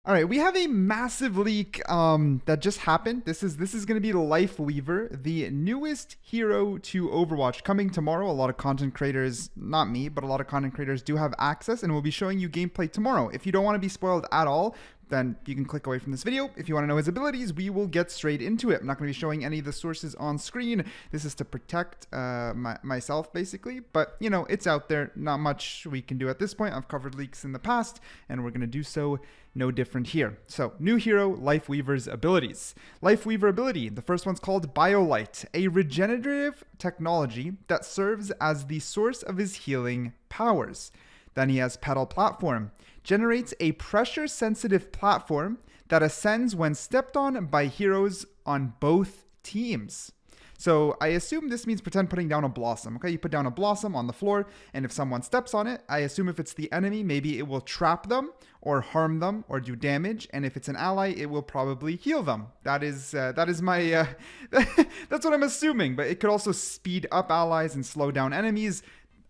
All right, we have a massive leak that just happened. This is going to be Life Weaver, the newest hero to Overwatch, coming tomorrow. A lot of content creators, not me, but a lot of content creators do have access, and we'll be showing you gameplay tomorrow. If you don't want to be spoiled at all, then you can click away from this video. If you want to know his abilities, we will get straight into it. I'm not going to be showing any of the sources on screen. This is to protect myself, basically. But, you know, it's out there. Not much we can do at this point. I've covered leaks in the past, and we're going to do so no different here. So, new hero, Life Weaver's abilities. Life Weaver ability. The first one's called BioLight, a regenerative technology that serves as the source of his healing powers. Then he has Pedal Platform. Generates a pressure-sensitive platform that ascends when stepped on by heroes on both teams. So I assume this means pretend putting down a blossom. Okay, you put down a blossom on the floor, and if someone steps on it, I assume if it's the enemy, maybe it will trap them or harm them or do damage, and if it's an ally, it will probably heal them. That is my that's what I'm assuming. But it could also speed up allies and slow down enemies.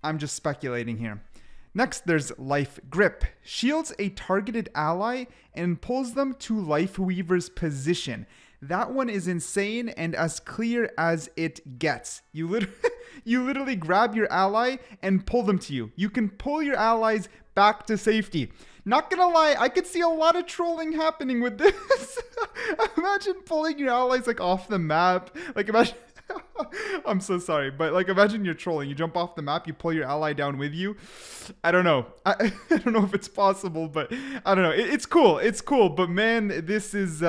I'm just speculating here. Next, there's Life Grip. Shields a targeted ally and pulls them to Life Weaver's position. That one is insane and as clear as it gets. You literally grab your ally and pull them to you. You can pull your allies back to safety. Not gonna lie, I could see a lot of trolling happening with this. Imagine pulling your allies like off the map. Like imagine... I'm so sorry, but like imagine you're trolling. You jump off the map, you pull your ally down with you. I don't know. I don't know if it's possible, but I don't know. It's cool. It's cool, but man, this is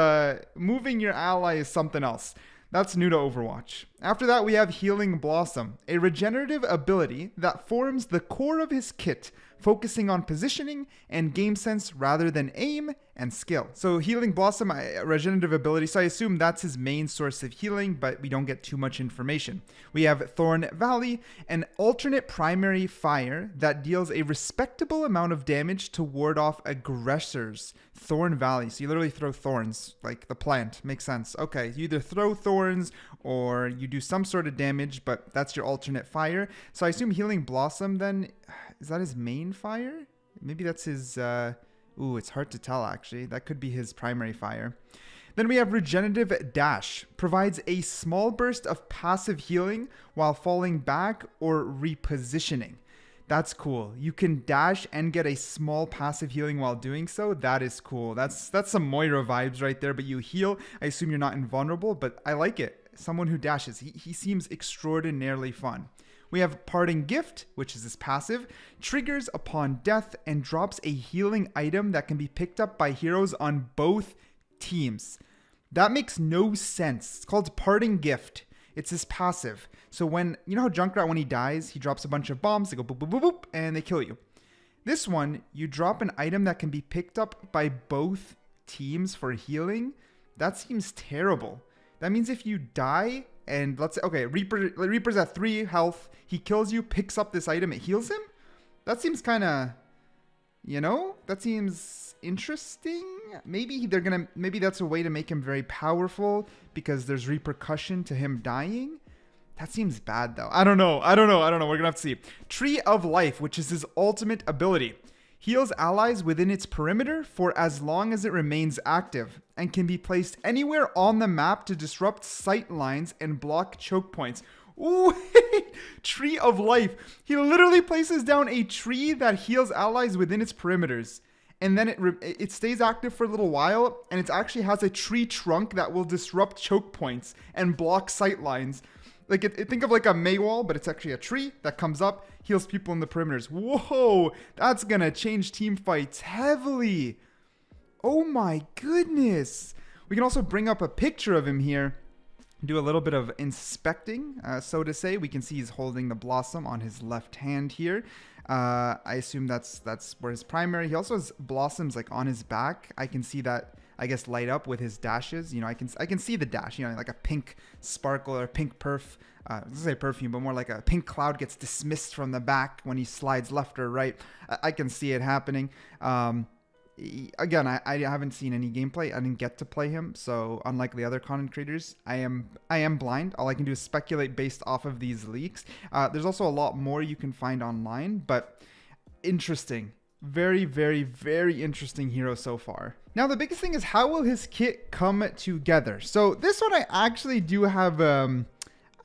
moving your ally is something else. That's new to Overwatch. After that, we have Healing Blossom, a regenerative ability that forms the core of his kit, focusing on positioning and game sense rather than aim and skill. So Healing Blossom, a regenerative ability, so I assume that's his main source of healing, but we don't get too much information. We have Thorn Valley, an alternate primary fire that deals a respectable amount of damage to ward off aggressors. Thorn Valley, so you literally throw thorns, like the plant, makes sense. Okay, you either throw thorns or you do some sort of damage, but that's your alternate fire. So I assume Healing Blossom then, is that his main fire? Maybe that's his, ooh, it's hard to tell actually. That could be his primary fire. Then we have Regenerative Dash. Provides a small burst of passive healing while falling back or repositioning. That's cool. You can dash and get a small passive healing while doing so. That is cool. That's some Moira vibes right there, but you heal. I assume you're not invulnerable, but I like it. Someone who dashes. He seems extraordinarily fun. We have Parting Gift, which is his passive, triggers upon death and drops a healing item that can be picked up by heroes on both teams. That makes no sense. It's called Parting Gift. It's his passive. So when, you know how Junkrat, when he dies, he drops a bunch of bombs, they go boop, boop, boop, boop, and they kill you. This one, you drop an item that can be picked up by both teams for healing. That seems terrible. That means if you die, and let's say, okay, Reaper's at 3 health, he kills you, picks up this item, it heals him? That seems kind of, you know, that seems interesting. Maybe maybe that's a way to make him very powerful because there's repercussion to him dying. That seems bad though. I don't know. We're gonna have to see. Tree of Life, which is his ultimate ability. Heals allies within its perimeter for as long as it remains active and can be placed anywhere on the map to disrupt sight lines and block choke points. Ooh, Tree of Life. He literally places down a tree that heals allies within its perimeters. And then it stays active for a little while, and it actually has a tree trunk that will disrupt choke points and block sight lines. Like, think of like a Maywall, but it's actually a tree that comes up, heals people in the perimeters. Whoa, that's gonna change team fights heavily. Oh my goodness. We can also bring up a picture of him here, do a little bit of inspecting, so to say. We can see he's holding the blossom on his left hand here. I assume that's where his primary. He also has blossoms like on his back. I can see that, I guess, light up with his dashes. You know, I can see the dash, you know, like a pink sparkle or pink perf. Let's say perfume, but more like a pink cloud gets dismissed from the back when he slides left or right. I can see it happening. Again, I haven't seen any gameplay. I didn't get to play him, so unlike the other content creators, I am blind. All I can do is speculate based off of these leaks. There's also a lot more you can find online, but interesting. Very, very, very interesting hero so far. Now, the biggest thing is how will his kit come together? So this one I actually do have, I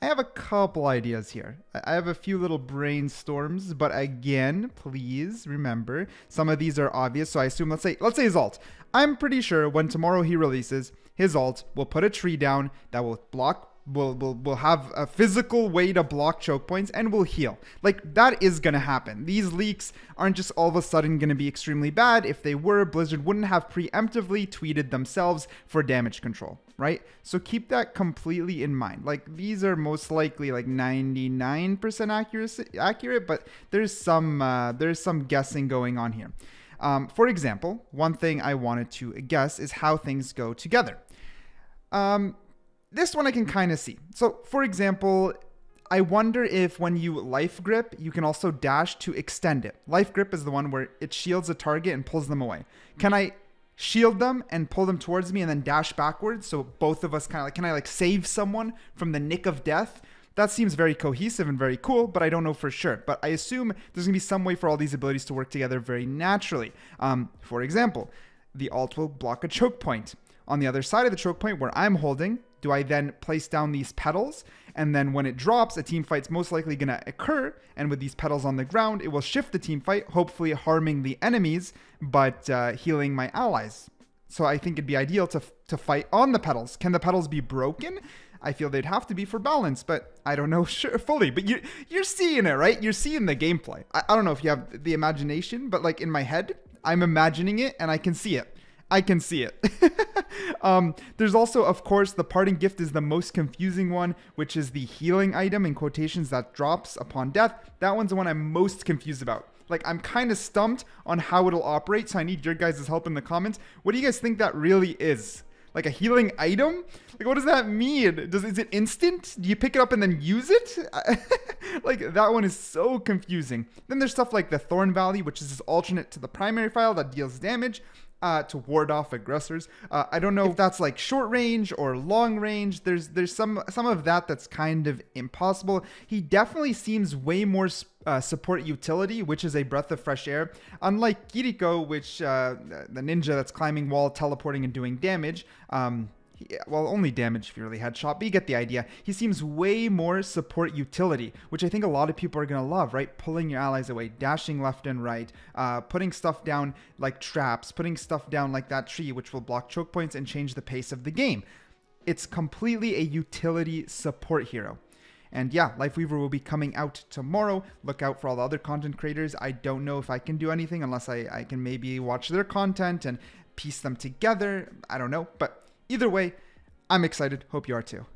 have a couple ideas here. I have a few little brainstorms, but again, please remember, some of these are obvious. So I assume, let's say his ult. I'm pretty sure when tomorrow he releases, his ult will put a tree down that will block will have a physical way to block choke points and will heal. Like, that is gonna happen. These leaks aren't just all of a sudden gonna be extremely bad. If they were, Blizzard wouldn't have preemptively tweeted themselves for damage control, right? So keep that completely in mind. Like, these are most likely like 99% accurate, but there's some guessing going on here. For example, one thing I wanted to guess is how things go together. This one I can kind of see. So, for example, I wonder if when you life grip, you can also dash to extend it. Life grip is the one where it shields a target and pulls them away. Can I shield them and pull them towards me and then dash backwards? So both of us kind of like, can I like save someone from the nick of death? That seems very cohesive and very cool, but I don't know for sure. But I assume there's gonna be some way for all these abilities to work together very naturally. For example, the ult will block a choke point. On the other side of the choke point where I'm holding, do I then place down these petals? And then when it drops, a team fight's most likely going to occur. And with these petals on the ground, it will shift the team fight, hopefully harming the enemies, but healing my allies. So I think it'd be ideal to fight on the petals. Can the petals be broken? I feel they'd have to be for balance, but I don't know fully. But you're seeing it, right? You're seeing the gameplay. I don't know if you have the imagination, but like in my head, I'm imagining it and I can see it. I can see it. There's also, of course, the parting gift is the most confusing one, which is the healing item in quotations that drops upon death. That one's the one I'm most confused about. Like, I'm kind of stumped on how it'll operate, so I need your guys' help in the comments. What do you guys think that really is? Like a healing item? Like, what does that mean? Is it instant? Do you pick it up and then use it? Like, that one is so confusing. Then there's stuff like the Thorn Valley, which is this alternate to the primary file that deals damage. To ward off aggressors. I don't know if that's like short range or long range. There's some of that that's kind of impossible. He definitely seems way more support utility, which is a breath of fresh air. Unlike Kiriko, which the ninja that's climbing wall, teleporting, and doing damage. Well, only damage if you really headshot, but you get the idea. He seems way more support utility, which I think a lot of people are going to love, right? Pulling your allies away, dashing left and right, putting stuff down like traps, putting stuff down like that tree, which will block choke points and change the pace of the game. It's completely a utility support hero. And yeah, Lifeweaver will be coming out tomorrow. Look out for all the other content creators. I don't know if I can do anything unless I can maybe watch their content and piece them together. I don't know, but either way, I'm excited. Hope you are too.